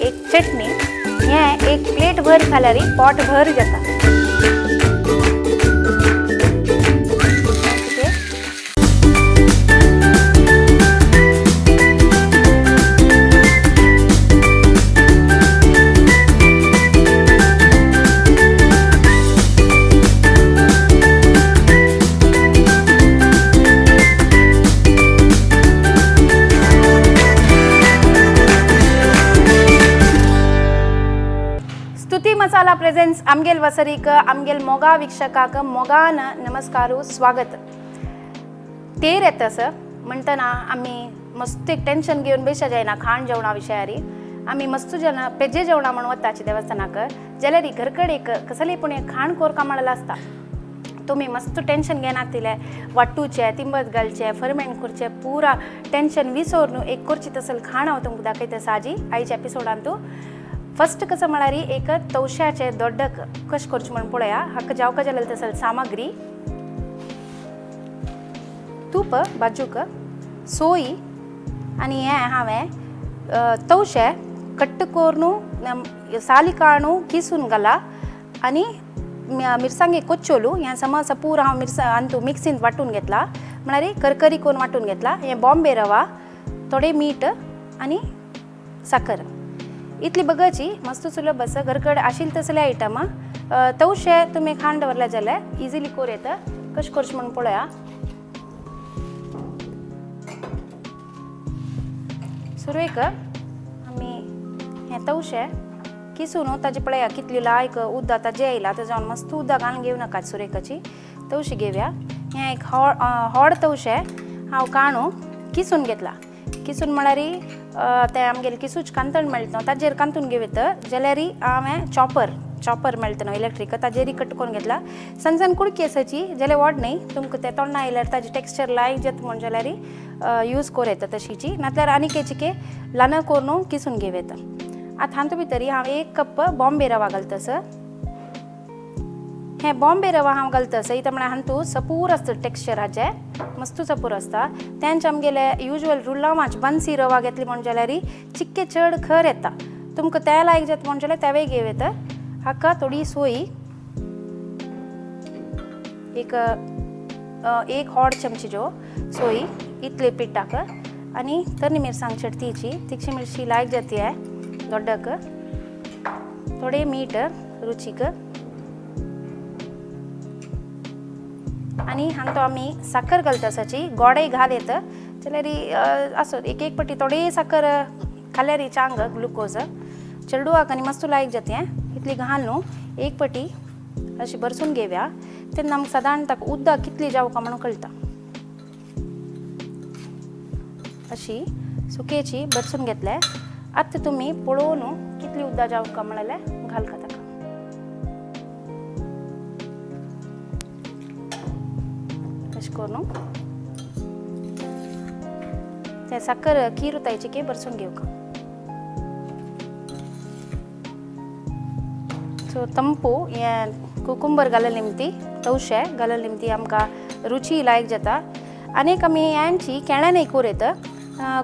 एक चटणी हे एक प्लेट भर खाल्यारी पॉट भर जाता. स्तुती मसाला प्रेझेंट्स आमगेल वसरीक आमगेल मोगा वीक्षकाक मोगान नमस्कारू स्वागत. तेर येतस म्हणटना आम्ही मस्त एक टेन्शन घेऊन बेशा जायना खाण जेवणा विषयारी. आम्ही मस्त जन पेजे जेवणा म्हणून वताची देवस्थानाक जाल्यार घरकड एक कसले पण एक खाण कोरका म्हणला असता. तुम्ही मस्त टेन्शन घेनातिले वाटूचे तिंबत घालचे फर्मेंट करचे पूरा टेन्शन विसरून एक करची तसल खाण हांव तुमकां दाखयता साजी आयच्या एपिसोडान. तू फर्स्ट कसं म्हळ्यार एक तवश्याचे दोड्डक कशें करचें म्हणून पळया. हाका जावका जाल्यार तसल सामग्री तूप बाजूक सोय आनी हें हांवें तवशे कट्ट करून साली काडून किसून घाला आनी मिरसांगे कोच्चोलू हें समज पुरो हांव अंतू मिक्सींत वांटून घेतला म्हळ्यार करकरी करून वांटून घेतला. हें बॉम्बे रवा थोडे मीठ आनी साखर इतली बघायची मस्त सुलभ असं घरकड आशिल तसले आयटम. तवशे तुम्ही खाण दवरले जाल्यार इजिली कोर येता. कशें करचें म्हणून पळया. सुरवेक आमी हे तवशे किसून ताजे पळया कितली लायक उद्द आतां जे येयला ताजे मस्त उदक घालून घेवं नाका. सुरेकाची तवशी घेवया. हें एक व्हड तवशे हांव काणू किसून घेतला. किसून म्हळ्यार ते आमगेले किसूच कांतण मेळटा ताजेर कांतून घेवत जाल्यार हांवें चॉपर मेळटा न्हू इलेक्ट्रीक ताजेर कट करून घेतला. सन सन कुडकी आसाची जाल्यार व्हड न्ही तुमकां ते तोंडा आयल्यार ताजें टेक्स्चर लायक जाता म्हण जाल्यार यूज कोर येता तशीची नाल्यार आनी केची ल्हान करून किसून घेवं येता. आतां हातूंत भितर हांव 1 कप बॉम्बे रवा घालतस. हें बॉम्बे रवा हांव घालतस इता म्हळ्यार हातूंत सपूर आसता टेक्स्चर हाचें मस्त सपूर आसता. तेंचे आमगेले युजल रुलावांच बन्सी रवा घेतली म्हण जाल्यार चिक्के चड खर येता. तुमकां ते लायक जाता म्हण जाल्यार तेवय घेवं येता. हाका थोडी सोय एक व्हड चमची ज्यो सोय इतले पिठाक आनी तर्नी मिरसांग चटतीची तिखशी मिरची लायक जाती आहे दोड्डक थोडे मीठ रुचीक आनी हांगा तो आमी साखर घालतासाची गोडे घाल येता जाल्यार आसो एक पटी थोडी साखर खाल्यार चांग ग्लुकोज चेडूआक आनी मस्त लायक जाती इतली घाल न्हू. 1 पटी अशी बरसून घेवया. तेन्ना आमकां सादारण ताका उदक कितली जावका म्हणून कळटा. अशी सुकेची बरसून घेतले. आतां तुमी पळोवन कितली उदक जावका म्हळ्यार घालता ताका. अशें करून ते साखर किरुतायची की बरसून घेवका. सो तंपू हें कुकुंबर घालले निमती तवशे घालले निमती आमकां रुची लायक जाता. आनीक आमी यांची केळ्यानय कोर येता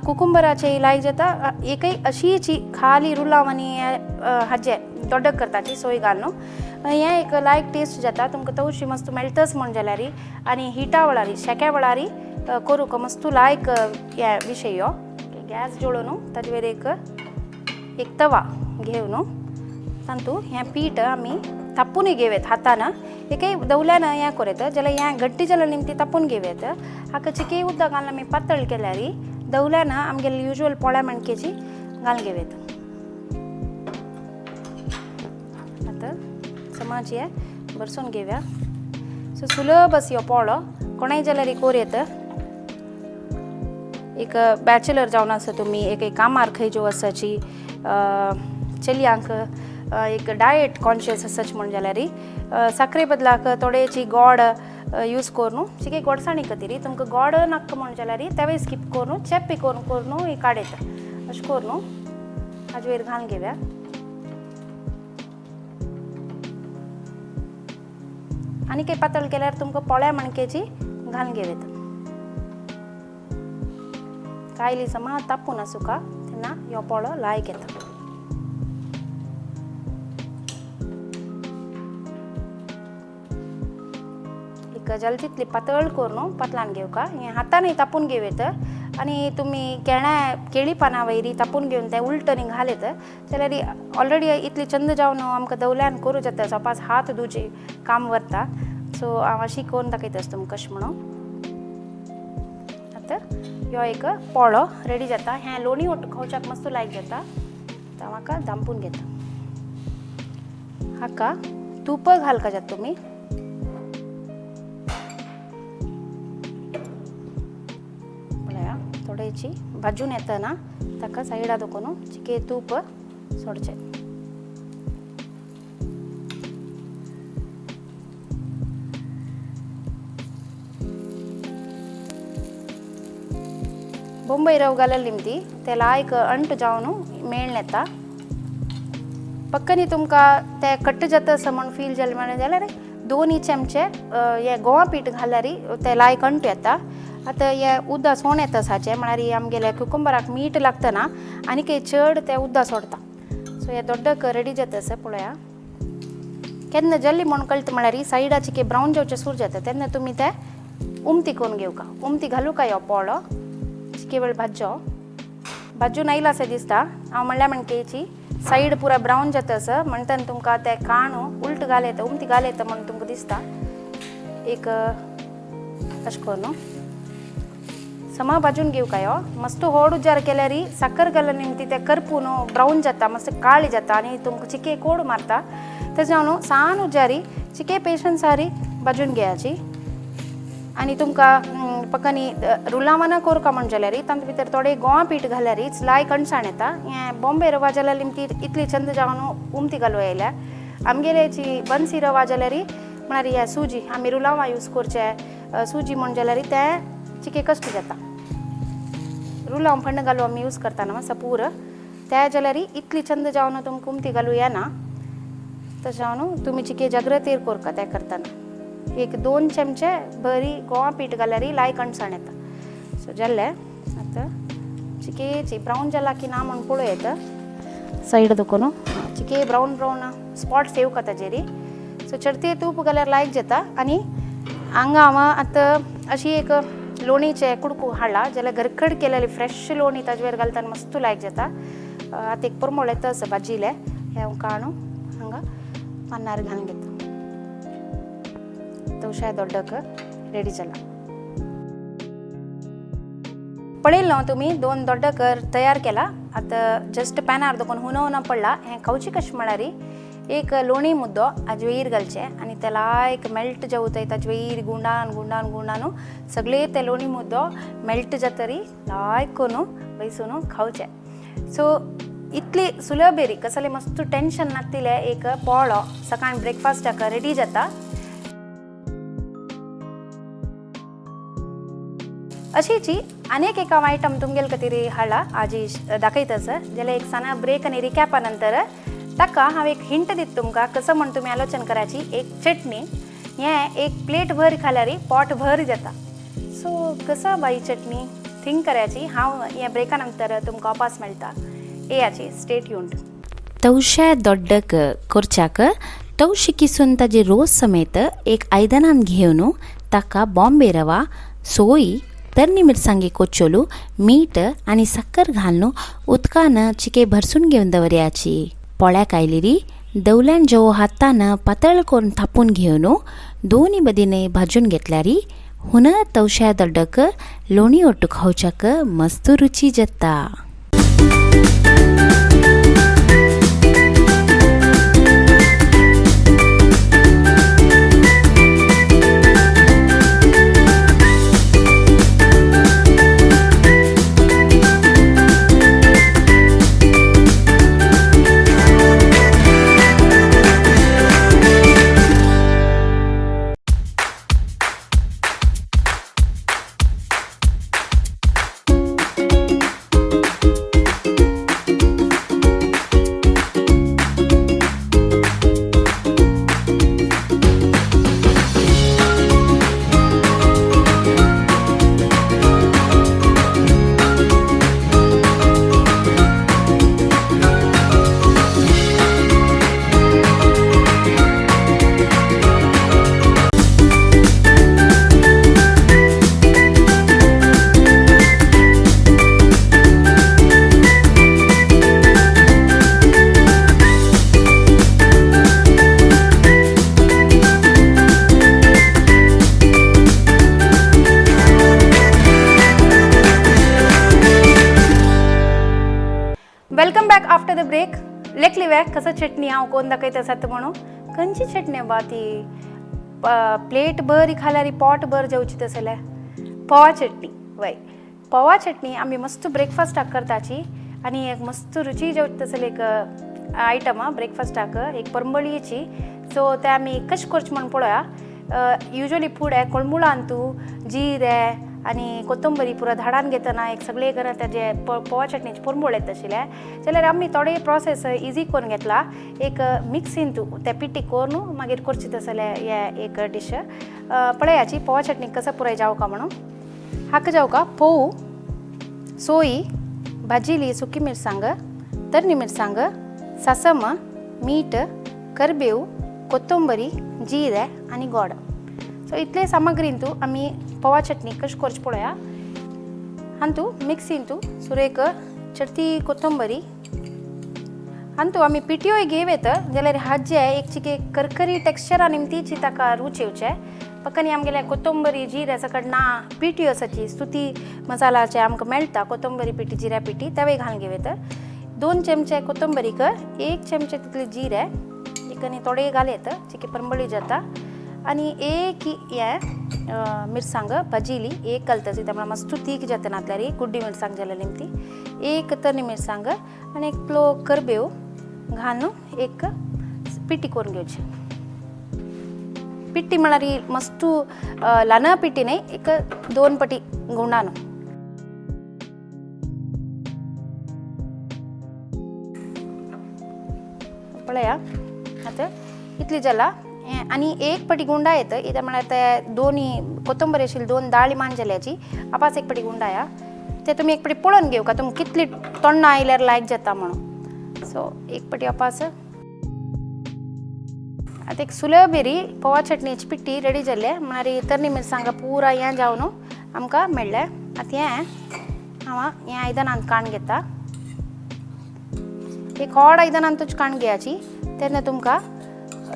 कुकुंबराचे लायक जाता. एकय अशीची खाली रुलाव आनी हाजे दोड्डक करताची सोय घालून हें एक लायक टेस्ट जाता. तुमकां तवशी मस्त मेळटस म्हण जाल्यार आनी हिटा वेळारी शेक्या वेळारी करूंक मस्त लायक हे विशय हो. गॅस जोडून ताजे वयर एक तवा घेवन तातूंत हें पीठ आमी तापूनय घेवं हातान एकय दवल्यान हें कोरयत जाल्यार हें गट्टी जाल्यार निमती तापून घेवं. हाका चिके उदक घालून आमी पातळ केल्यार दवल्यान आमगेले युजल पोळ्या मणकेची घालून घेवं. आतां समज हें बरसून घेवया. सो सुलभ असो पोळो कोणाय जाल्यार कोर येता. एक बॅचलर जावन आसा तुमी एक कामार खंय ज्यो आसाची चलयांक एक डायट कॉन्शियस आसाची म्हण जाल्यार साखरे बदलाक थोडेची गोड यूज करून चिके गोडसाणी खातीर तुमकां गोड नाका म्हण जाल्यार तेवय स्कीप करून चेप्पी करून काडयता. अशें करून हाजे वयर घालून घेवया. आनी काही पातळ केल्यार तुमकां पोळ्या मणकेची घालून घेवं. कायली समा तापून आसूं का तेन्ना हो पोळो लायक येता. जल तितली पातळ करून पतलान घेवका हें हातांनी तापून घेवयत आनी तुमी केळी पानां वयरी तापून घेवन तें उलटनी घालयत जाल्यार ऑलरेडी इतली चंद जावन आमकां दवल्यान करूं जाता सपास हात धुवचे काम व्हरता सो हांव अशी करून दाखयता तुमकां कशें म्हणून आतां ह्यो एक पोळो रेडी जाता हें लोणी खावच्याक मस्त लायक जाता आतां म्हाका दांपून घेता हाका तूप घालका जाता तुमी थोडेची भाजून येतना ताका सायडा दवरून चिके तूप सोडचें बॉम्बे रव घालले निमती ते लायक अंट जावन मेळून येता पक्कनी तुमकां ते कट्ट जाता असं म्हण फील जालें जाल्यार 2 चमचे हे गोवा पीठ घाल्यार ते लायक अंट येता आतां हे उदक सोण येता साचें म्हळ्यार आमगेल्या कुकुंबराक मीठ लागता ना आनी चड ते उदक सोडता सो हे दोड्डक रेडी जाता असं पळया केन्ना जल्ली म्हण कळटा म्हळ्यार सायडाचे ब्रावन जावचे सूर जाता तेन्ना तुमी ते उमती करून घेवका उमती घालूका हो पोळो चिके वेळ भाजून आयला असं दिसता हांव म्हणल्या म्हणकेची सायड पुरा ब्रावन जाता असं म्हणटा तुमकां ते काणू उलट घालयता उमती घालयता म्हणून तुमकां दिसता एक अशें करून समा भाजून घेवका ह्यो मस्त व्हड उजार केल्यार साखर घालून निमती ते करपून ब्रावन जाता मस्त काळी जाता आनी तुमकां चिके कोड मारता तेजे हांव सान उजारी चिके पेशंसारी भाजून घेवची आनी तुमकां पक्कानी रुलावना कोरका म्हण जाल्यार तांचे भितर थोडे गोवा पीठ घाल्यार लायक कणसाण येता हें बॉम्बे रवा जाल्यार निमती इतली चंद जावन उमती घालूं येयल्या आमगेल्याची बन्सी रवा जाल्यार म्हळ्यार हे सुजी आमी रुलावा यूज करचे सुजी म्हण जाल्यार तें चिके कश्ट जाता रुलाव फंड घालूं आमी यूज करता न्हू सपूर ते जाल्यार इतली चंद जावन तुमकां उमती घालूं येना तशें जावन तुमी चिके जाग्रतेर कोरका तें करतना एक 2 चमचे बरी गोवा पीठ घाल्यार लायक कणसाण येता सो जाल्ले आतां चिकेची ब्रावन जाला की ना म्हण पळयत सायड दवरून चिके ब्रावन स्पॉट्स येवका ताजेर सो चडते तूप घाल्यार लायक जाता आनी हांगा हांव आतां अशी एक लोणीचे कुडकू हाडला जाल्यार घरखड केलेली फ्रेश लोणी ताजे वयर घालतना मस्त लायक जाता आतां एक परमळ येता असं भाजिले हे हांव काणू हांगा पानार घालून घेता तवशाय दोड्डक रेडी जाला पळयलें न्हू तुमी 2 दोड्डक तयार केला आतां जस्ट पॅनार दवरून हुनवना पडला हें खावची कशें म्हळ्यार एक लोणी मुद्दो हाजे वयर घालचें आनी ते लायक मेल्ट जावताय ताजे वयर गुंडान सगळे ते लोणी मुद्दो मेल्ट जातरी लायक करून वयसून खावचें सो इतली सुलभेरी कसले मस्त टेन्शन नासतिले एक पोळो सकाळ ब्रेकफास्टाक रेडी जाता अशीची अनेक एक आयटम तुमगेल खातीर हाडला आजी दाखयताच जाल्यार एक सना ब्रेक आनी रिकॅपा नंतर ताका हांव एक हिंट दिता तुमकां कसं म्हण तुमी आलोचन कराची एक चटणी हें एक प्लेट भर खाल्यार पॉट भर जाता सो कसं बाई चटणी थिंक कराची हांव हे ब्रेका नंतर तुमकां वापस मेळटा येयाची स्टे ट्यून्ड तवशे दोड्डक करच्याक तवशी किसून ताजे रोस समेत एक आयदनान घेवन ताका बॉम्बे रवा सोय तरणी मिरसांगी कोच्चोलू मीठ आनी साखर घालून उदकान चिके भरसून घेवन दवरयाची पोळ्याक आयलेरी दवल्यान जो हातान पातळ करून थापून घेवन दोनी बदीने भाजून घेतल्यार हुन तवश्या दोड्डक लोणी ओट्टू खावच्याक मस्त रुची जाता. लेखली वे कसं चटणी हांव कोण दाखयता आसात म्हणून खंयची चटणी बा ती प्लेट बरी खाल्यार पॉट बर जेवची तसले पवा चटणी वय पवा चटणी आमी मस्त ब्रेकफास्टाक करताची आनी एक मस्त रुची जेवची तसले एक आयटम ब्रेकफास्टाक एक परंबळीची सो ते आमी कशें करचें म्हण पळोवया युजली फुडें कोळमुळां आंतू जिरे आनी कोथंबरी पुरो धाडान घेतना एक सगळे करून तेजे पवा चटणीचे परंबळ येता आशिल्ले जाल्यार आमी थोडे प्रोसेस इजी करून घेतला एक मिक्स इंतू ते पिटी करून मागीर करची तसले हे एक डिश पळयाची पवा चटणी कसं पुराय जावका म्हणून हाका जावका पोव सोयी भाजिली सुकी मिरसांग तरणी मिरसांग सासम मीठ करबेव कोथंबरी जिरे आनी गोड सो इतले सामग्रींतू आमी पवा चटणी कशी करची पळोवया हांतू मिक्सींतू सुरेक चडती कोथंबरी हांतू आमी पिट्योय घेवेत जाल्यार हाजे एक चिके करकरी टेक्स्चरा निमतीची ताका रूच येवचे पक्कनी आमगेले कोथंबरी जिरे सकट ना पिट्यो आसाची स्तुती मसालाचे आमकां मेळटा कोथंबरी पिठी जिऱ्या पिठी तेवय घालून घेवेत 2 चमचे कोथंबरीक 1 चमचे तितले जिरे एकनी थोडे घालेत चिके परंबळी जाता आनी एक हे मिरसांग भाजिली एक घालताची त्यामुळे मस्त तीख जाता नातल्यार कुड्डी मिरसांग जाल्यार निमती एक तरणी मिरसांग आनी एक प्लो करबेव घालून एक पिटी करून घेवची पिट्टी म्हळ्यार मस्त ल्हान पिट्टी न्ही एक 2 पटी गुंडान पळया आतां इतली जाला आनी एक पटी गुंडा येता इता म्हळ्यार ते दोन्ही कोथंबरी आशिल्ली 2 दाळी मांजल्याची आपास एक पटी गुंडाया ते तुमी एक पटी पळोवन घेवका तुमकां कितली तोंडां आयल्यार लायक जाता म्हणून सो एक पटी आपास आतां एक सुलभ बेरी पवा चटणीची पिट्टी रेडी जाल्ले म्हळ्यार तरणी मिरसांगा पुरा हें जावन आमकां मेळ्ळें आतां हें हांव हें आयदनांत काण घेता एक व्हड आयदनांतूच काण घेवची तेन्ना तुमकां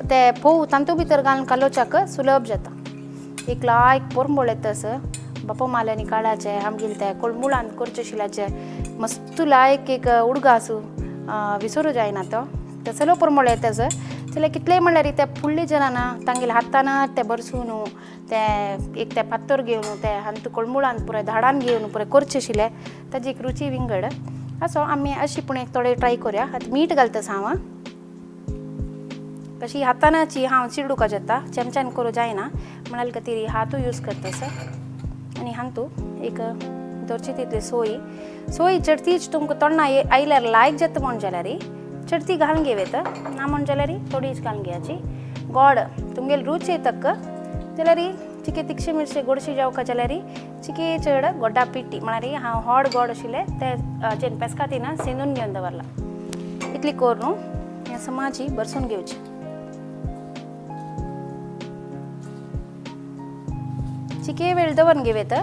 ते पोव तांतू भितर घालून कालोवच्याक सुलभ जाता एक लायक परंबळ येतास बापा माल्यानी काळाचे आमगेले ते कोळमुळान करचे शिलाचे मस्त लायक एक उडगा आसूं विसरू जायना तो तसलो परंबळ येतास जाल्यार कितलेय म्हणल्यार ते फुडले जनाना तांगेले हातान ते बरसून ते एक ते पातोर घेवन ते हांतू कोळमुळान पुराय धाडान घेवन पुराय करचे आशिल्ले ताजी एक रुची विंगड असो आमी अशी पूण एक थोडे ट्राय करुया आतां मीठ घालतास हांव कशी हातानाची हांव चिडूका जाता चमच्यान करूं जायना म्हणाल खातीर हातू यूज करतास आनी हांतू एक धरची तितली सोयी चडतीच तुमकां तोंडां आयल्यार लायक जाता म्हण जाल्यार चडती घालून घेवेत ना म्हण जाल्यार थोडीच घालून घेवची गोड तुमगेली रूच येतक जाल्यार चिके तिखशी मिरची गोडशी जावका जाल्यार चिके चड गोड्डा पिट्टी म्हळ्यार हांव व्हड गोड आशिल्ले ते जेन पेस्कातीन सिंदून घेवन दवरला इतली करून हें समाजी बरसून घेवची चिके वेळ दवरून घेवेत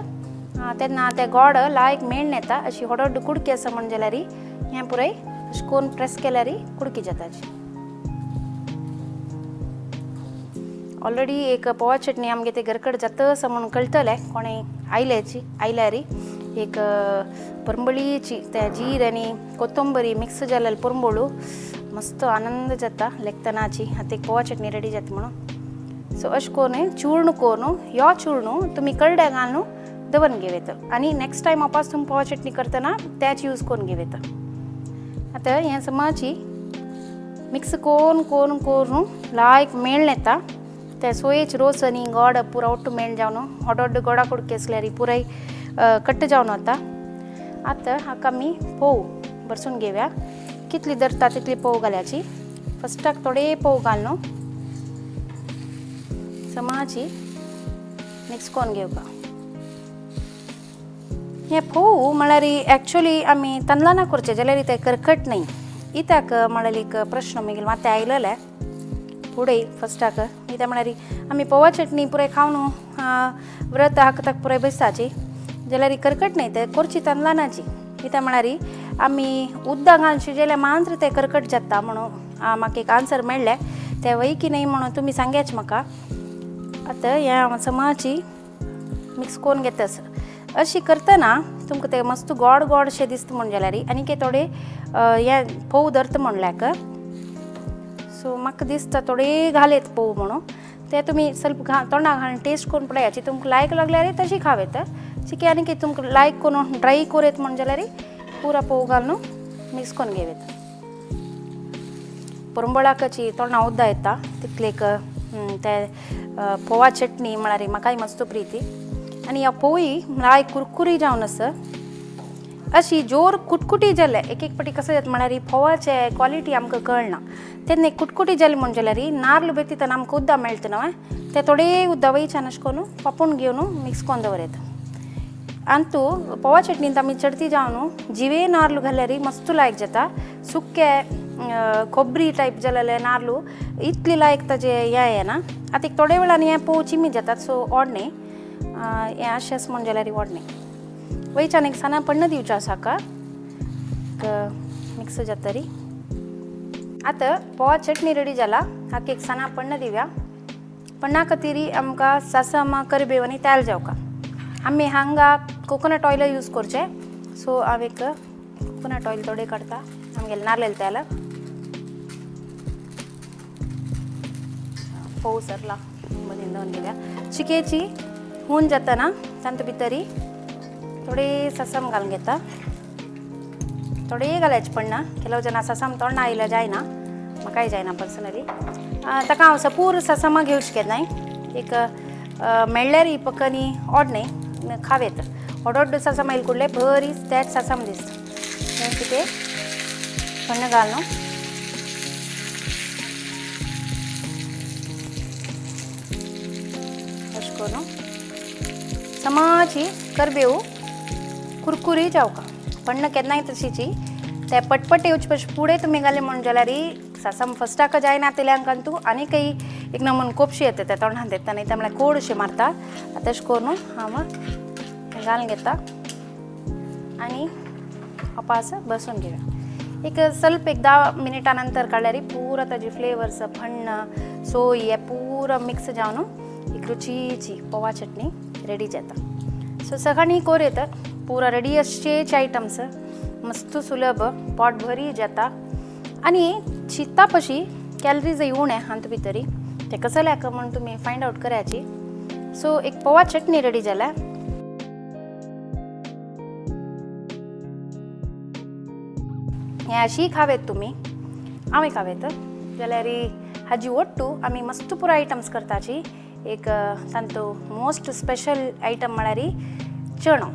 तेन्ना ते गोड लायक मेण येता अशी व्हड कुडकी आसा म्हण जाल्यार हें पुराय अशें करून प्रेस केल्यार कुडकी जाताची ऑलरेडी एक पवा चटणी आमगे ते घरकड जाता आसा म्हणून कळटलें कोणें आयल्यार एक परंबळीची ते जीर आनी कोथंबरी मिक्स जाल्ले परंबळू मस्त आनंद जाता लेखतनाची आतां एक पवा चटणी रेडी जाता म्हणून सो अशें करून चूर्ण करून ह्यो चूर्ण तुमी कळड्या घालून दवरून घेवेत आनी नेक्स्ट टायम वापस तुमी पवा चटणी करतना तेच यूज करून घेवेत आतां हें समाची मिक्स करून लायक मेळ येता ते सोयेचे रोस आनी गोड पुरो ಒಟ್ಟು मेळ जावन व्हड गोडा कुडके आसल्यार पुराय कट्ट जावन वता आतां हाका आमी पोव बरसून घेवया कितली धरता तितली पोव घालयाची फस्टाक थोडे पोव घालून समाची मिक्स करून घेवपा हे फोव म्हळ्यार एक्चुअली आमी तांदळां करचे जाल्यार ते करकट न्ही इत्याक म्हळ्यार एक प्रश्न मुगेल माते आयलेले फुडें फस्टाक कित्याक म्हळ्यार आमी पवा चटणी पुराय खावन व्रत हाकताक पुराय बसताची जाल्यार करकट न्ही ते करची तांदळांची कित्याक म्हळ्यार आमी उदक घालून शिजयल्यार मात्र ते करकट जाता म्हणून म्हाका एक आन्सर मेळ्ळें ते वय की न्ही म्हणून तुमी सांगयाच म्हाका आतां ह्या समाची मिक्स करून घेतास अशी करतना तुमकां ते मस्त गोड गोडशें दिसता म्हण जाल्यार आनी थोडे हे पोव धरता म्हणल्याक सो म्हाका दिसता थोडे घालेत पोव म्हणून ते तुमी ಸ್ವಲ್ಪ तोंडा घालून टेस्ट करून पळयाची तुमकां लायक लागल्यार तशी खावेत चिकी आनी तुमकां लायक करून ड्राय करेत म्हण जाल्यार पुरा पोव घालून मिक्स करून घेवेत परंबळाकाची तोंडा उद्दा येता तितलेक ते पोवा चटणी म्हळ्यार म्हाकाय मस्त प्रिती आनी ह्या पोळी लाय कुरकुरी जावन आसा अशी जोर कुटकुटी जाले एक पाटी कसं जाता म्हळ्यार फोवाचे क्वॉलिटी आमकां कळना तेन्ना कुटकुटी जाली म्हण जाल्यार नारळ बेतितना आमकां उद्दा मेळटा न्हय ते थोडे उद्दा वयच्यान अशें करून पापून घेवन मिक्स करून दवरता अंतू पोवा चटणींत आमी चडती जावन जिवे नारळ घाल्यार मस्त लायक जाता सुके खोबरी टायप जालेले नारळ इतली लायक ताजे हे येना आतां एक थोडे वेळान हे पोव चिमी जातात सो ओडणे हें अशेंच म्हण जाल्यार ओडणे वयच्यान एक सना पण्ण दिवचें आसा का मिक्स जातरी आतां पोवा चटणी रेडी जाला हाका एक सना पण्ण दिवया पण्णा खातीर आमकां सासम करबेव आनी तेल जावका आमी हांगा कोकोनट ऑयल यूज करचे सो हांव एक कोकोनट ऑयल थोडे काडटा आमगेलें नारळेल तेल पोव सरला मदीं दवन घेवया चिकेची हून जातना तांतू भितरी थोडे ससम घालून घेता थोडे घालायचे पडना ಕೆಲವು ಜನ ससम तोंडा आयला जायना म्हाकाय जायना पर्सनली ताका हांव सपूर ससमा घेवचे केन्नाय एक मेळ्ळ्यार पक्कनी ओडणे खावेत ओडोड ससम आयले कुडले बरी तेच ससम दिसता कितें पण्ण घालून अशें करून समाची करबेव कुरकुरी जावका पण्ण केन्नाय तशीची ते पटपट येवचे पयस फुडें तुमी घाले म्हण जाल्यार ससम फस्टाक जायना तेल्यांकंतू आनी काही एक नमून कोपशी येता ते तोंडांत येता न्ही ते म्हळ्यार कोडशें मारता तशें करून हांव घालून घेता आनी अपास बसून घेवया एक ಸ್ವಲ್ಪ एक 10 मिनिटां नंतर काडल्यार पुरा ताजी फ्लेवर्स फण्ण सोय हे पुरा मिक्स जावन एक रुचीची पोवा चटणी रेडी जाता सो सगळ्यांनी कोरेत पुरा रेडी अशेच आयटम्स मस्त सुलभ पोट भरी जाता आनी चिंता पशी कॅलरीज उणे हांत भितरी ते कसं जाल्यार म्हण तुमी फायंड आवट करायची सो एक पोवा चटणी रेडी जाला हें अशी खावेत तुमी हांवें खावेत जाल्यार हाजी ओट्टू आमी मस्त पुरो आयटम्स करताची एक तांतू मोस्ट स्पेशल आयटम म्हळ्यार चणो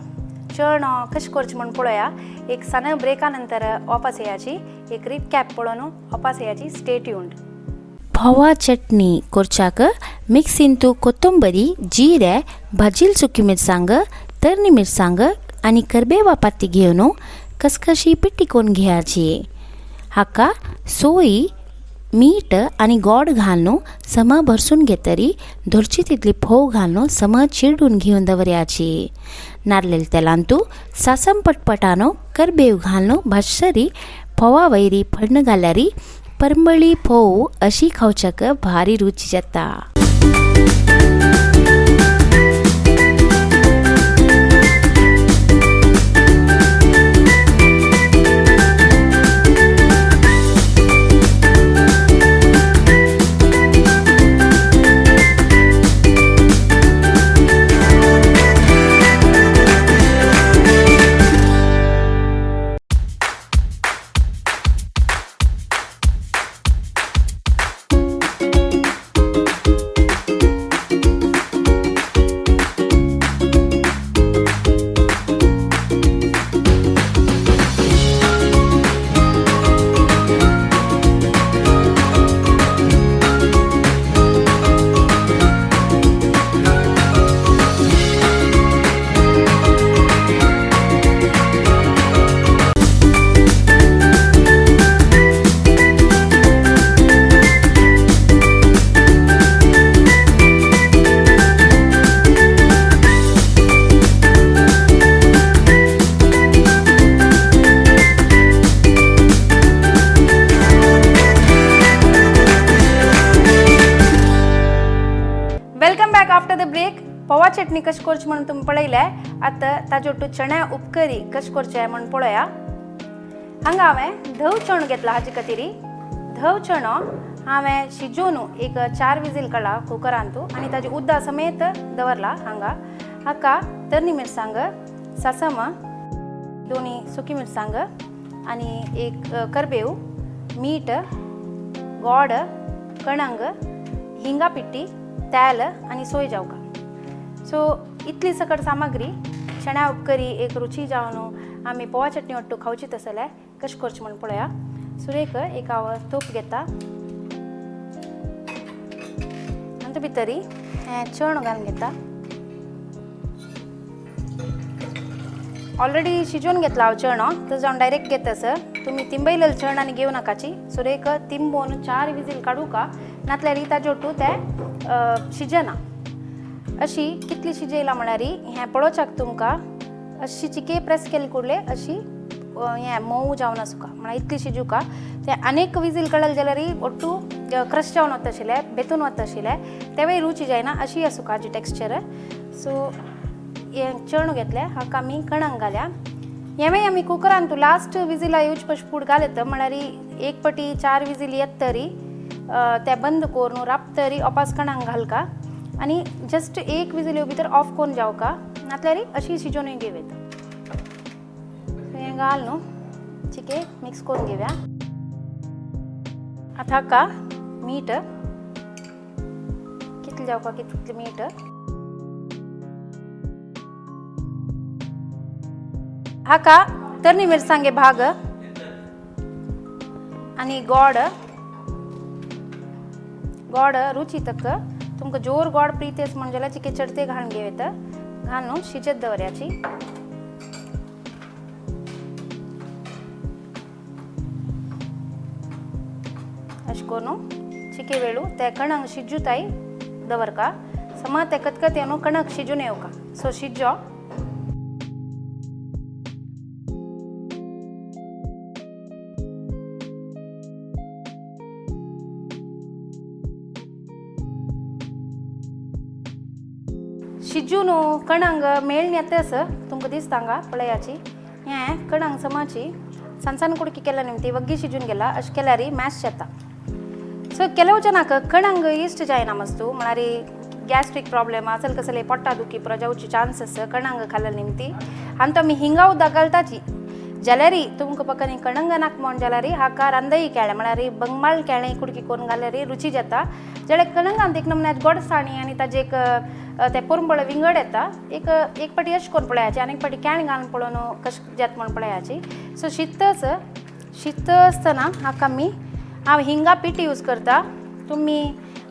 चणो कशें करचें म्हण पळोवया एक सन ब्रेका नंतर वापस येयाची एक रिकॅप पळोवन वापस येयाची स्टे ट्यून्ड फोवा चटणी करच्याक मिक्सींतू कोथंबरी जिरे भाजील सुकी मिरसांग तरणी मिरसांग आनी करबेवा पाती घेवन कसकशी पिट्टी करून घेवची हाका सोय मीठ आनी गोड घालून सम भरसून घेतरी धरची तितली फोव घालून सम चिरडून घेवन दवरयाची नारळेल तेलांतू सासम पटपटानो करबेव घालून भाजसरी फोवा वयरी फण्ण घाल्यारी परंबळी फोव अशी खावच्याक भारी रुची जाता आफ्टर द ब्रेक पोवा चटणी कशी करची म्हणून तुम्ही पळयले आतां ताजे चण्या उपकरी कशें करचें म्हण पळोवया. हांगा हांवें धव चण घेतला हाजे खातीर. धव चणो हांवें शिजोवन एक 4 विजील काडला कुकरांत आनी ताजी उद्दा समेत दवरला. हाका तरणी मिरसांग, सासम, 2 सुकी मिरसांग आनी एक करबेव, मीठ, गोड, कणंग, हिंगा पिट्टी, तेल आनी सोय जावका. सो इतली सकट सामग्री चण्या उपकरी एक रुची जावन आमी पोवा चटणी वांटू खावची तसले कशें करचें म्हण पळोवया. सुरेख एक हांव तोप घेता आनी भितर हें चण घालून घेता. ऑलरेडी शिजोवन घेतला हांव चणो, तो जावन डायरेक्ट घेता सर. तुमी तिंबयलेले चण आनी घेवं नाकाची. सुरेख तिंबोवन 4 विजील काडूं का, नातल्यार ताजे वांटू तें शिजना. अशी कितली शिजयला म्हळ्यार हें पळोवच्याक तुमकां अशी चिके प्रेस केले कुडले अशी हें मोव जावन आसुका, म्हळ्यार इतली शिजू का. तें आनीक विजील काडले जाल्यार ओट्टू क्रश जावन वता आशिल्लें, बेतून वता आशिल्लें, तेवूय रुची जायना. अशी आसुका हाजी टेक्स्चर. सो हें चण घेतलें, हाका आमी कणंग घाल्या. हेंवूय आमी कुकरांत लास्ट विजीला येवचे पयस फूड घालत म्हळ्यार एक पटी 4 विजील येत तरी तें बंद करून राबतरी ओपास कणंग घालका आनी जस्ट 1 विजील येवं भितर ऑफ करून जावका, नातल्यार अशी शिजोवनूय घेवया. हें घाल न्हू चिके मिक्स करून घेवया. आतां हाका मीठ कितलें जावका तितलें मीठ, हाका तरणी मिरसांगे भाग आनी गोड रुची तक. तुमकां जोर गोड प्रितेस म्हण जाल्यार चिके चडते घालून घेवया. घालून शिजत दवरयाची. अशें करून चिके वेळू ते कणंग शिजूताय दवरका. समज ते कतकत न्हू कणक शिजून येवका. सो शिजो. शिजून कणंग मेळून येतास तुमकां दिसता हांगा पळयाची. हें कणंग समाची सनसन कुडकी केल्या निमती वग्गी शिजून गेला अशें केल्यार मॅश जाता. सो ಕೆಲವು ಜನಕ್ಕೆ ಕಣಂಗ್ ಇಷ್ಟ जायना मस्तू म्हळ्यार गॅस्ट्रीक प्रॉब्लेम असल कसले पोट्टा दुखी पुरो जावची चान्सेस कणंग खाल्ले निमती. आनी तो आमी हिंगा उदक घालताची जाल्यार तुमकां पक्का कणंग नाक म्हण जाल्यार हाका रांदई केळें म्हळ्यार बंगमाळ केळें कुडकी करून घाल्यार रुची जाता. जाल्यार कणंगांत एक नमन्यात गोडसाणी आनी ताजे एक ते पुरंबळ विंगड येता. एक पाटी अशें करून पळयाची आनी एक पाटी केळें घालून पळोवन कशें जाता म्हण पळयाची. सो शीत आसतना हाका आमी हांव हिंगा पीठ यूज करता. तुमी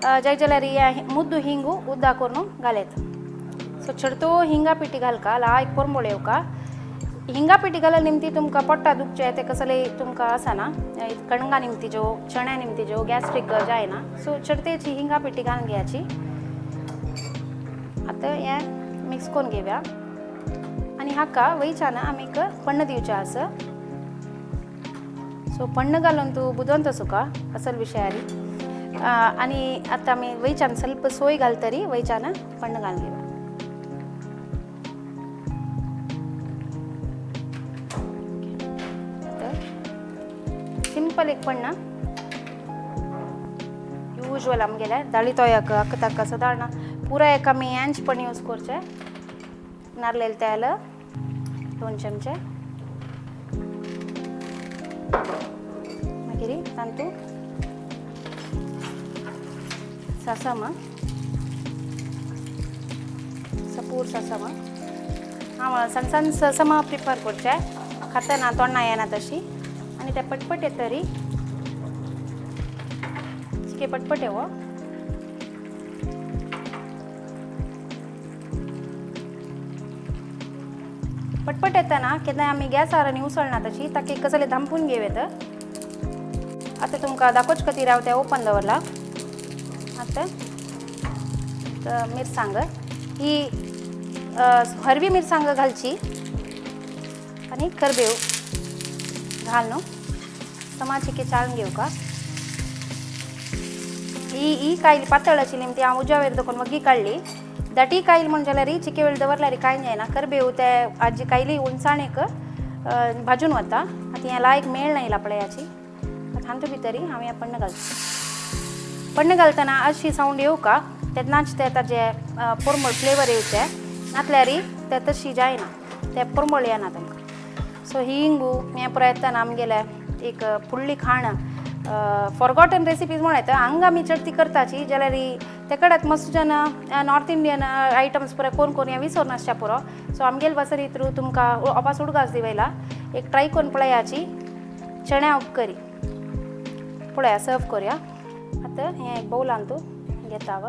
जाय जाल्यार मुद्दू हिंगू उद्दा करून घालत. सो चडतो हिंगा पिठी घालका ला एक पुरंबळ येवका. हिंगा पिठी घालले निमती तुमकां पोट्टा दुखचें ते कसले तुमकां आसना कणंगा निमती ज्यो चण्या निमती ज्यो गॅस्ट्रीक जायना. सो चडतेची हिंगा पिठी घालून घेवयाची. आतां हें मिक्स करून घेवया आनी हाका वयच्यान आमी पण्ण दिवचें आसा. सो पण्ण घालून तूं बुदोवंत आसुका असल विशयारी. आनी आतां आमी वयच्यान ಸ್ವಲ್ಪ सोय घालतरी वयच्यान पण्ण घालून घेवया. सिंपल एक पण्ण यूजुअल आमगेले दाळी तोयाक अक्क तक्क सादारण पुरा एक आमी यांच पण्ण यूज करचें. नारळेल तेल 2 चमचे मागीर तांतू सासम सपूर सासम. हांव सण सासम प्रिफर करचें खातना तोंडा येना तशी. आनी ते पटपट येतरी चिके पटपट येवो. पटपट येतना केन्ना आमी गॅसार आनी उसळना तशी ताका एक कसले धांपून घेवयत. आतां तुमकां दाखोवचे खातीर हांव तें ओपन दवरला. आतां मिरसांग ही हरवी मिरसांग घालची आनी करबेव घालून समाचिके चाळून घेवका. ही कायली पातळ आशिल्ली ती हांव उज्या वयर दवरून वग्गी काडली. दाटी कायल म्हण जाल्यार चिके वेळ दवरल्यार कांय जायना करबेव ते आजी कायली उंचाणेक भाजून वता आतां हें लायक मेळ ना पळयाची हातूंत भितर हांव हें पण्ण घालता पण्ण घालतना अशी सावंड येवका तेन्नाच ते ताजें परमळ फ्लेवर येवचे नातल्यार ते तशी जायना ते परमळ येना तांकां सो हिंगू हें पुरो येतना आमगेले एक फुडली खाण फॉरगॉटन रेसिपीज म्हण येता हांगा आमी चडती करताची जाल्यार ते कडेन मस्त जन नॉर्थ इंडियन आयटम्स पुरो कोण हें विसर नासच्या पुरो सो आमगेल वसरी थ्रू तुमकां वापस उडगास दिवयला एक ट्राय करून पळयाची चण्या उपकरी पळया सर्व करूया आतां हें एक बावलान तूं घेता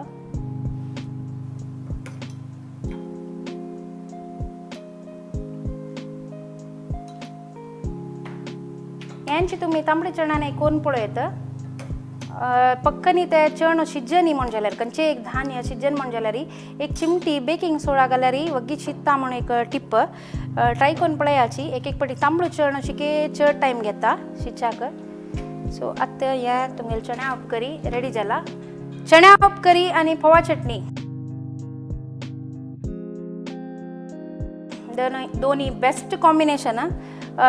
हेंची तुमी तांबडी चणाने कोण पळयत पक्कनी ते चण शिज्जनी म्हण जाल्यार खंयचे एक धान्य शिज्जन म्हण जाल्यार एक चिमटी बेकिंग सोडा घाल्यार वग्गी शिजता म्हण एक टिप्प ट्राय करून पळयाची एक पाटी तांबडो चण शिके चड टायम घेता शिजच्याक सो आतां हें तुमगेलें चण्या उपकरी रेडी जाला चण्या उपकरी आनी फोवा चटणी दोन्ही बेस्ट कॉम्बिनेशन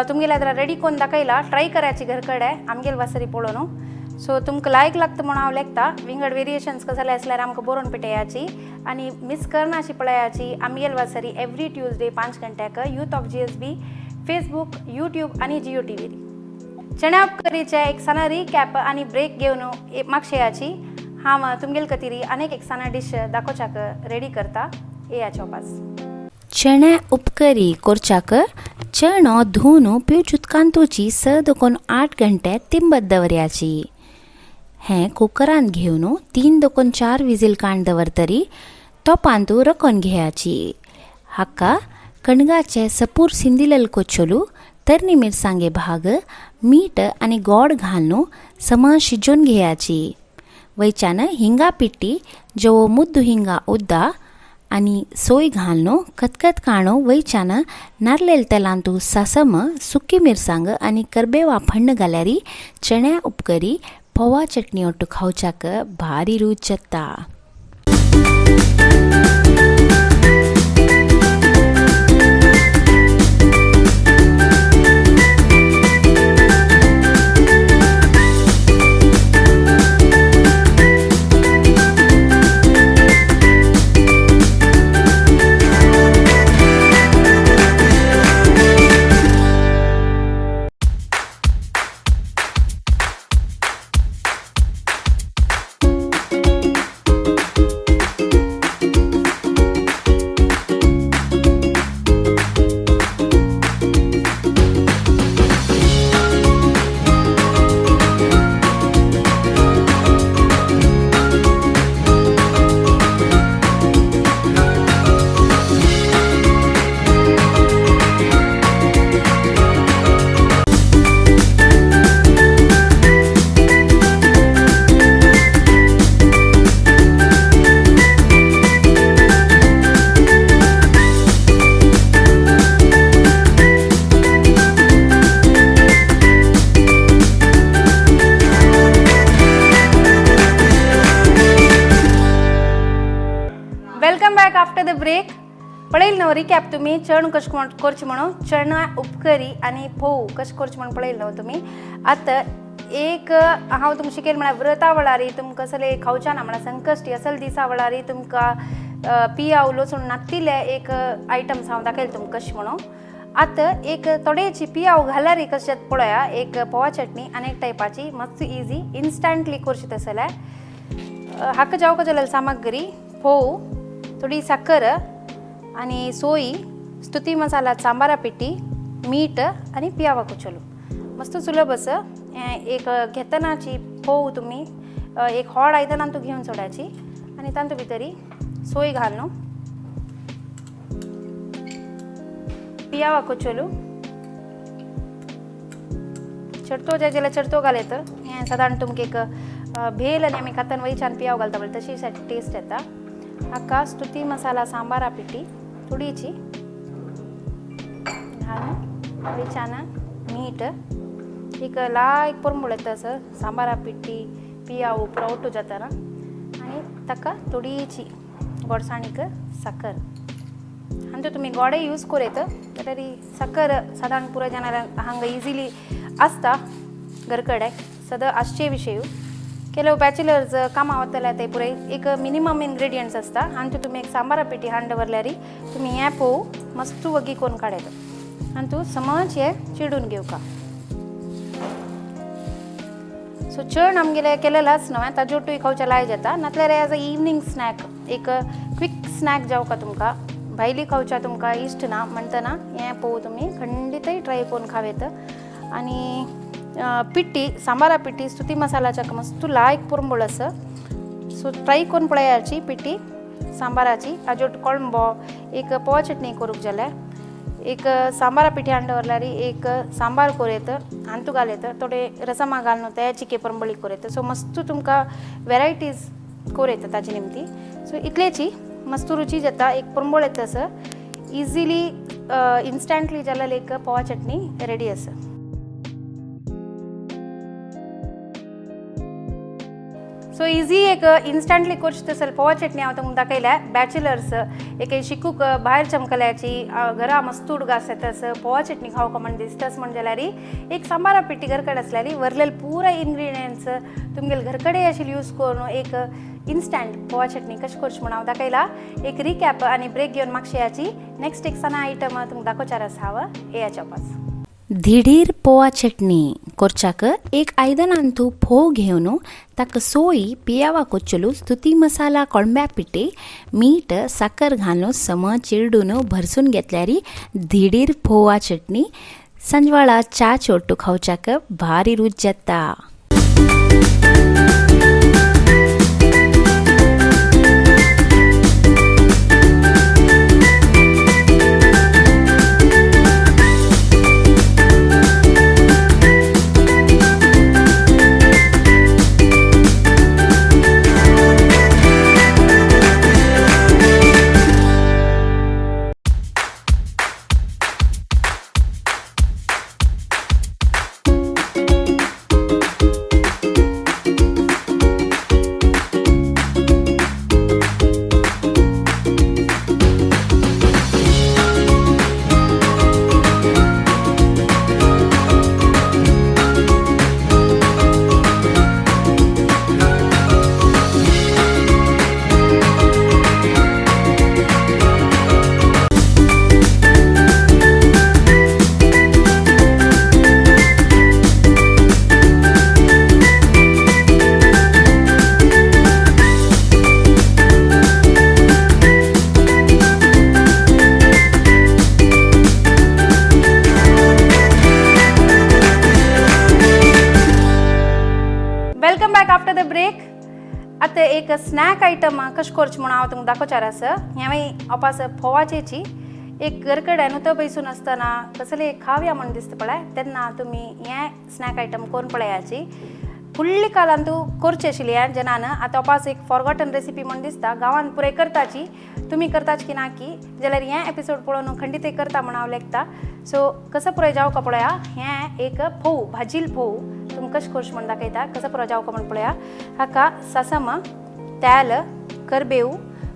तुमगेले आतां रेडी करून दाखयला ट्राय करायची घर कडेन आमगेल वासरी पळोवन सो तुमकां लायक लागता म्हणून हांव लेखता विंगड वेरिएशन्स कसले आसल्यार आमकां बरोवन पेटयाची आनी मिस करनाशी पळयाची आमगेल वासरी एवरी ट्यूजडे 5 घंट्याक youth of GSB Facebook YouTube आनी जियो TV चण्या उपकरीचे एक साना रिकॅप आनी ब्रेक घेवन म्हाका येयाची हांव तुमगेल खातीर अनेक एक साना डिश दाखोवच्याक रेडी करता येयाचे वापस चण्या उपकरी करच्याक चणो धुवन पिवच उदकांतूची 7-8 घंटे तिंबत दवरयाची हें कुकरांत घेवन 3-4 विजील काण दवरतरी तोपांत रकोन घेयाची हाका कणगाचे सपूर सिंदिल्ल कोच्चोलू तरणी मिरसांगे भाग मीठ आनी गोड घालून समा शिजोवन घेयाची वयच्यान हिंगा पिट्टी जो मुद्दू हिंगा उद्दा आनी सोय घालून खतखत काणो वयच्यान नारलेल तेलांतू सासम सुकी मिरसांग आनी करबेवा फण्ण घाल्यारी चण्या उपकरी फोवा चटणी ओट्टू खावच्याक भारी रूच येता आफ्टर द ब्रेक पळयलें न्हू रिकॅप तुमी चण कशें करचें म्हणून चण्या उपकरी आनी फोव कशें करचें म्हणून पळयलें न्हू तुमी आतां एक हांव तुमकां शिकयलें म्हळ्यार व्रता वेळार तुमकां कसले खावच्या ना म्हळ्यार संकश्टी असल दिसा वेळार तुमकां पियाव लसूण नातिल्ले एक आयटम्स हांव दाखयले तुमकां कशें म्हणून आतां एक थोडेची पियाव घाल्यार कशें पळया एक फोवा चटणी आनी एक टायपाची मस्त इजी इन्स्टंटली करची तसल्या हाका जावं जाल्यार सामग्री फोव थोडी साखर आनी सोय स्तुती मसाला सांबारा पिट्टी मीठ आनी पियावा कुचोलू मस्त सुलभ असं एक घेतनाची फोव तुमी एक व्हड आयदनांत घेवन सोडाची आनी तांतू भितर सोय घालून पियावा कुचोलू चडतो जाय जाल्यार चडतो घालयत हें सादारण तुमकां एक भेल आनी आमी खातान वयच्यान पियाव घालता पळय तशी टेस्ट येता हाका स्तुती मसाला सांबारा पिट्टी थोडीची घालून वयच्यान मीठ एक लायक परमूळ येता सर सांबारा पिट्टी पियाव पुरो ओटू जाताना आनी ताका थोडीची गोडसाणीक साखर आणि तुम्ही गोडे यूज करेत जाल्यार साखर साधारण पुरो जनार हांगा इजिली आसता घर कडेन सदां आसचे विशय ಕೆಲವು ಬ್ಯಾಚುಲರ್ಸ್ ಕಾಮಾವತ್ತಲ್ಲ ते पुरे एक मिनिमम इंग्रेडियंट्स आसता आनी तुम्ही एक सांबारा पेटी हांड दवरल्यार तुम्ही हें पोव मस्त वगी कोण काडयत आनी तूं समज हें चिडून घेवका सो चड आमगेले केलेलाच न्हय ताजेवटूय खावचें लायक जाता नातल्यार एज अ इवनिंग स्नॅक एक क्विक स्नॅक जावका तुमकां भायली खावच्या तुमकां इश्ट ना म्हणटना हें पोव तुमी खंडितय ट्राय करून खावेत आनी पिट्टी सांबारा पिट्टी स्तुती मसालाच्या मस्त लायक पुरंबोळ आसा सो ट्राय करून पळयाची पिट्टी सांबाराची ताजेवट कोळंबो एक पोवा चटणी करूंक जाल्यार एक सांबारा पिठी हांड दवरल्यार एक सांबार कोरयत हांतू घालयत थोडे रसमा घालून त्या चिके पुरंबोळी कोरयत सो मस्त तुमकां वेरायटीज कोरयत ताजे निमती सो इतलेची मस्त रुची जाता एक पुरंबोळ येता आसा इजिली इन्स्टंटली जाल्यार एक पोवा चटणी रेडी आसा सो इजी एक इन्स्टंटली करची तसल पोवा चटणी हांव तुमकां दाखयल्या बॅचलर्स एक शिकूक भायर चमकल्याची घरा मस्त उडग आसतस पोवा चटणी खावका म्हण दिसतस म्हण जाल्यार एक सांबारा पिट्टी घर कडेन आसल्यार वरलेले पुरा इन्ग्रिडियंट्स तुमगेले घर कडेन आशिल्ले यूज करून एक इन्स्टंट पोवा चटणी कशी करची म्हण हांव दाखयला एक रिकॅप आनी ब्रेक घेवन म्हाका शेयाची नेक्स्ट एक सना आयटम तुमकां दाखोवचार आसा हांव येयाच्या पास धीडीर पोवा चटणी करच्याक एक आयदनान तूं फोव घेवन ताका सोयी पियावा कोच्चलू स्तुती मसाला कोळंब्या पिठे मीठ साखर घालून सम चिरडून भरसून घेतल्यार धीडीर पोवा चटणी संजवाळा च्या चोट्टू खावच्याक भारी रूच जाता welcome back after the break आतां एक स्नॅक आयटम कशें करचें म्हूण हांव तुमकां दाखोवचार आसा हांवें अपास फोवाचेची एक घर कडेन उतो बैसून आसतना कसले खावया म्हूण दिसता पळय तेन्ना तुमी हें स्नॅक आयटम करून पळयाची फुडली कालान तूं करची आशिल्ली ह्या जनान आतां अपास एक फॉरगॉटन रेसिपी म्हूण दिसता गांवांत पुराय करताची तुमी करताच की ना की जाल्यार हें एपिसोड पळोवन खंडीत करता म्हूण हांव लेखता सो कसो पुराय जावका पळया हें एक फोव भाजील फोव तुमकां कशें करचें म्हूण दाखयता कसो पुरो जावका म्हूण पळया हाका सासम तेल करबेव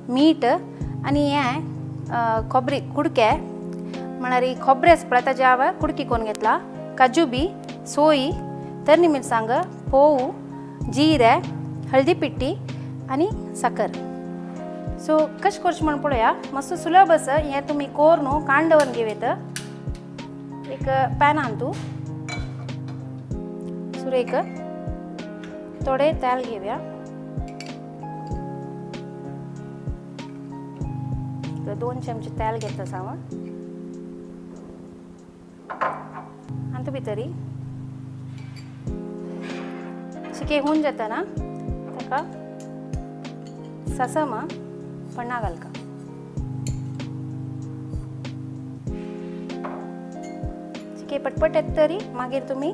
मीठ आनी हें खोबरी कुडके म्हळ्यार खोबरें आसा पळय ताजे हांव कुडकी करून घेतला काजू बी सोयी तरणी मिरसांग पोव जिरे हळदी पिट्टी आनी साखर सो कशें करचें म्हूण पळया मस्त सुलभ आसा हें तुमी कोर न्हू कांड दवरून घेवयत एक पॅनान तूं सुरेख थोडे तेल घेवया 2 चमचे तेल घेता हांव आनी भितर चिके होऊन जाता ना ताका सासम पण्णा घालका चिके पटपट येता तरी मागीर तुमी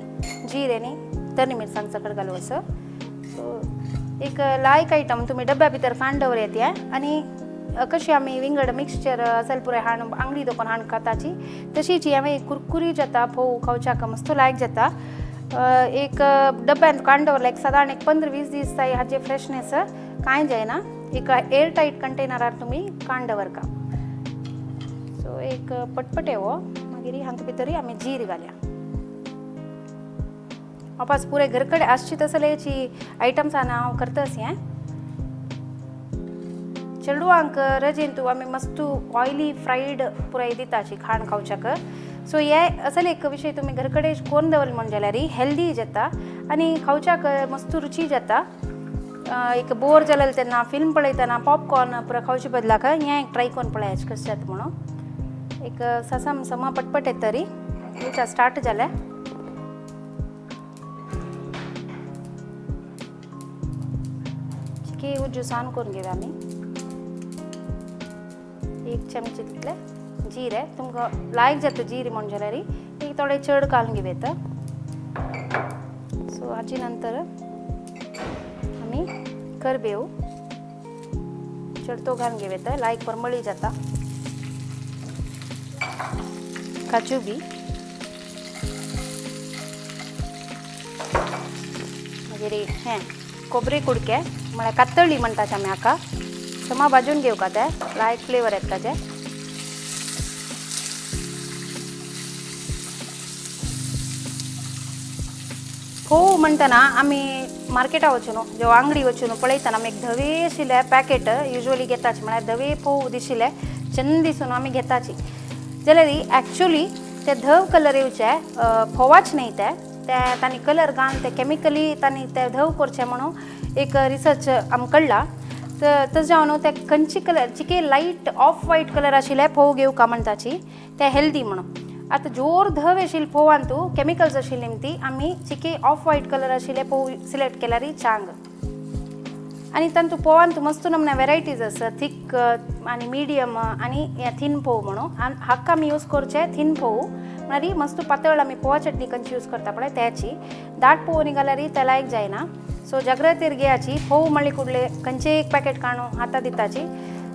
जिरेनी तरणी मिरसांग सकट घालू असो सो एक लायक आयटम तुमी डब्या भितर कांड दवरयात आनी कशी आमी विंगड मिक्सचर असल पुराय हाण अंगडी दोकान हाण खाताची तशीच हांवें कुरकुरी जाता फोव खावच्याक मस्त लायक जाता एक डब्यान कांड दवरला एक सादारण एक 15-20 दीस हाजे फ्रेशनेस कांय जायना एक एअर टाईट कंटेनरार तुम्ही कांड का. सो एक पटपटे हो मागीर हांगा भितर आमी जीर घालया. वापस पुरे घरकडे आसची तसलेची आयटम्स हांव करतस हें. चेडवांक रजेंतू आमी मस्त ऑयली फ्रायड पुराय दिताची खाण खावच्याक. सो हे असले एक विषय तुम्ही घरकडे करून दवरले म्हणजे जाल्यार हेल्दी जाता आनी खावच्याक मस्त रुची जाता. एक बोर जालें तेन्ना फिल्म पळयतना पॉपकॉर्न पुरा खावचे बदलाक हें एक ट्राय करून पळयात कशें जाता म्हणून. एक सम समा पटपट येत तरी विचार स्टार्ट जालें. चिकी उज्जूसान करून घेवया आमी. एक चमचे तितले जीर आहे. तुमकां लायक जाता जीर म्हणजे जाल्यार एक थोडे चड घालून घेवया. सो हाची नंतर आमी करबेव चडतो घालून घेवया लायक परमळी जाता. काजू बी मागीर हें खोबरे कुडके म्हळ्यार कातळी म्हणटात आमी हाका. समा भाजून घेवका ते लायक फ्लेवर येता ताजे. फोव म्हणटना आमी मार्केटा वचून जेव्हा अंगडी वचून पळयतना आमी एक धवे आशिल्ले पॅकेट युजली घेताचे म्हळ्यार धवे फोव दिशिल्ले चंद दिसून आमी घेताची. जाल्यार एक्चुअली ते धव कलर येवचे फोवाच न्हय ते तांणी कलर घालून ते केमिकली तांणी ते धव करचे म्हणून एक रिसर्च आमकां कळ्ळा. तशें जावन ते खंयची कलर चिके लायट ऑफ व्हायट कलर आशिल्ले फोव घेवका म्हणटाची ते हेल्दी म्हणून. आतां जोर धव आशिल्ले फोवान तूं केमिकल्स आशिल्ली ती आमी चिके ऑफ व्हायट कलर आशिल्ले फोव सिलेक्ट केल्यार चांग. आनी तातूंत फोवान तूं मस्त नमूने वेरायटीज आसा थीक आनी मिडियम आनी थीन फोव म्हणून. हाका आमी यूज करचे थीन फोव म्हळ्यार मस्त पातळ आमी फोवा चटणी खंयची यूज करता पळय त्याची. दाट फोव निघाल्यार ते लायक जायना. सो जाग्रतेर घेयाची. फोव म्हणले कुडले खंयचे एक पॅकेट काडून हाता दिताची.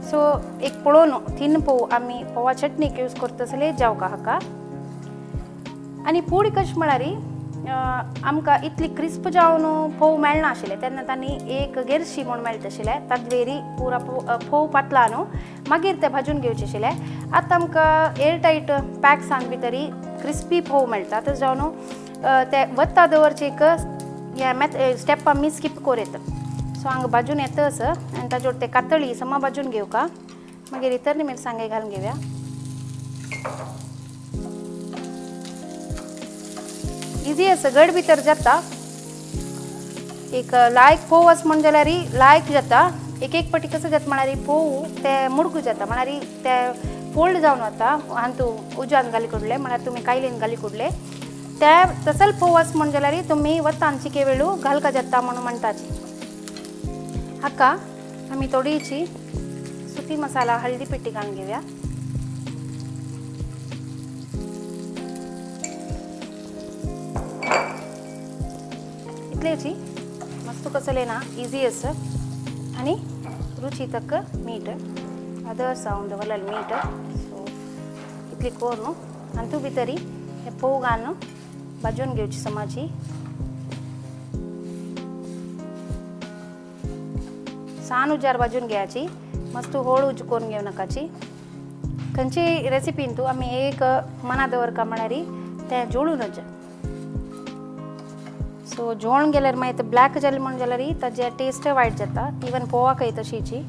सो एक पळोवन थीन फोव आमी फोवा चटणीक यूज करता तसलेच जावका हाका. आनी फूड कशें म्हळ्यार आमकां इतली क्रिस्प जावन फोव मेळना आशिल्ले तेन्ना तांणी एक गेर्शी म्हूण मेळटा आशिल्ले तातवेरी पुरा फोव पातला न्हू मागीर ते भाजून घेवचे आशिल्ले. आतां आमकां एअर टायट पॅक्सान भितरी क्रिस्पी फोव मेळटा. तशें जावन ते वत्ता दवरचे एक हे स्टेप आमी स्कीप करूं येता. सो हांगा भाजून येतस आनी ताजे ते कातळी समा भाजून घेवका. मागीर इतर मिरसांगे घालून घेवया. इजी आसा घड भितर जाता. एक लायक फोव आसा म्हण जाल्यार लायक जाता. एक पाटी कसं जाता म्हळ्यार फोव ते मुडकू जाता म्हळ्यार ते फोल्ड जावन वता. हातूंत उज्यान घाली कुडले म्हळ्यार तुमी कायलेन घाली कुडले ते तसल फोव आसा म्हण जाल्यार तुमी वतान चिके वेळू घालका जाता म्हणून म्हणटाची. हाका आमी थोडीशी सुकी मसाला हळदी पिट्टी घालून घेवया. इतलेची मस्त कसले ना इजी आसा. आनी रुची तक मीठ अदर्स हांव दवरलेलें मीठ. सो इतली कोर न्हू आनी तूं भितरी हे फोव घालून भाजून घेवची समाची. सान उजार भाजून घेवची मस्त होळ उज करून घेवं नाकाची. खंयची रेसिपीन तूं आमी एक मना दवरका म्हळ्यार ते जोडूनच. सो जोळून गेल्यार मागीर ते ब्लॅक जालें म्हण जाल्यार ताजे टेस्ट वायट जाता. इवन फोवाकय तशीची.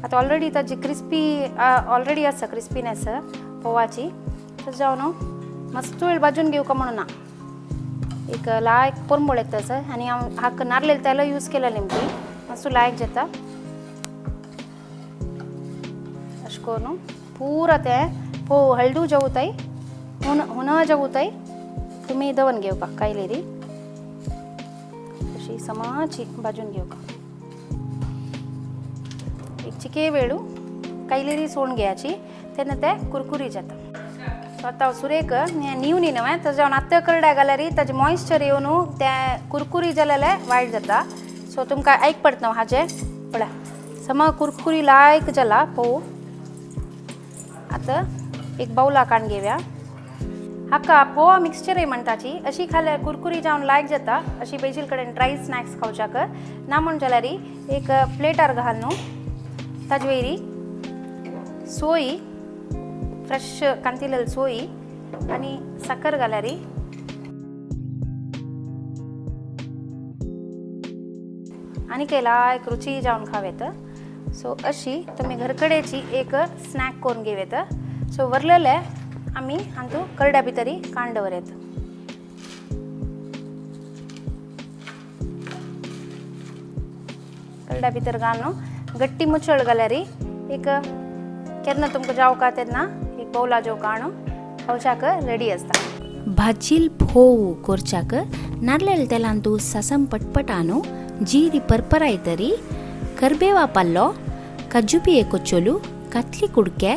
आतां ऑलरेडी ताजी क्रिस्पी ऑलरेडी आसा क्रिस्पीनेस फोवाची. तशें जावन मस्त वेळ भाजून घेवका म्हणून ना. एक लायक परमळ येता सर आनी हांव हाका नारलेल तेल यूज केलेलें ती मस्त लायक जाता. अशें करून पुरा ते फोव हळदू जेवताय हुन जेवताय तुमी दवन घेवका कायलेरी अशी समाची भाजून घेवका. एक चिके वेळू कायलेरी सोडून घेवची तेन्ना ते कुरकुरी जाता. सो आतां सुरेख नीव न्ही न्हय ताजे जावन आत्ता करड्या जाल्यार ताजे मॉइश्चर येवन ते कुरकुरी जाल्यार वायट जाता. सो तुमकां आयक पडटा हाजें पळय समा कुरकुरी लायक जाला फोव. आतां एक बाउला काडून घेवया. हाका फोव मिक्सचरय म्हणटाची. अशी खाल्यार कुरकुरी जावन लायक जाता. अशी बेजील कडेन ड्राय स्नॅक्स खावच्याक ना म्हण जाल्यार एक प्लेटार घालून ताजे सोयी फ्रेश कांतिलेली सोयी आणि साखर घालारी आणि केला एक रुची जावन खावेत. सो अशी तुम्ही घरकडेची एक स्नॅक करून घेवेत. सो वरलेले आम्ही हांतू करड्या भितरी कांड दवरेत. करड्या भितर घालून गट्टी मुचळ घाल्यारी एक केन्ना तुमकां जावका तेन्ना एक बौला जो काणू खावच्याक रेडी असता. भाजील फोव कोरच्याक नारळेल तेलांतू सासम पटपटानो जीरी परपरायतरी करबेवा पल्लो काजू पिये कोच्चोलू कातली कुडके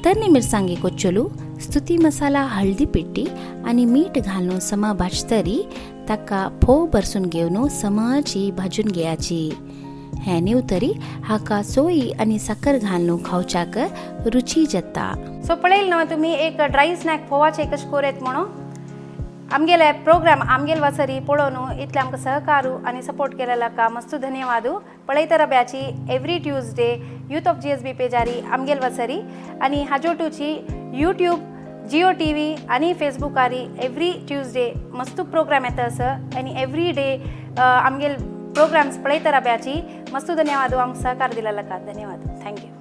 तरनी मिरसांगे कोच्चोलू स्तुती मसाला हळदी पिट्टी आणि मीठ घालून समा भाजतरी ताका फोव बरसून घेवन समाची भाजून घेयाची. हे निवतरी हाका सोयी आणि साखर घालून खावच्याक रुची जाता. सो पळयलें न्हय तुमी एक ड्राय स्नॅक फोवाचे कशें कोरेत म्हणून. आमगेले प्रोग्राम आमगेल वासरी पळोवन इतले आमकां सहकारू आणि सपोर्ट केलेल्या मस्त धन्यवाद. पळयता रब्याची every Tuesday youth of GSB पेजारी आमगेल वासरी आणि हाजोटूची यूट्यूब जिओ TV आणि फेसबुकारी एवरी ट्यूजडे मस्त प्रोग्राम येता असं आणि एवरी डे आमगेल प्रोग्राम्स पळयता रब्याची मस्त धन्यवाद. आमकां सहकार दिलेल्या धन्यवाद. थँक्यू.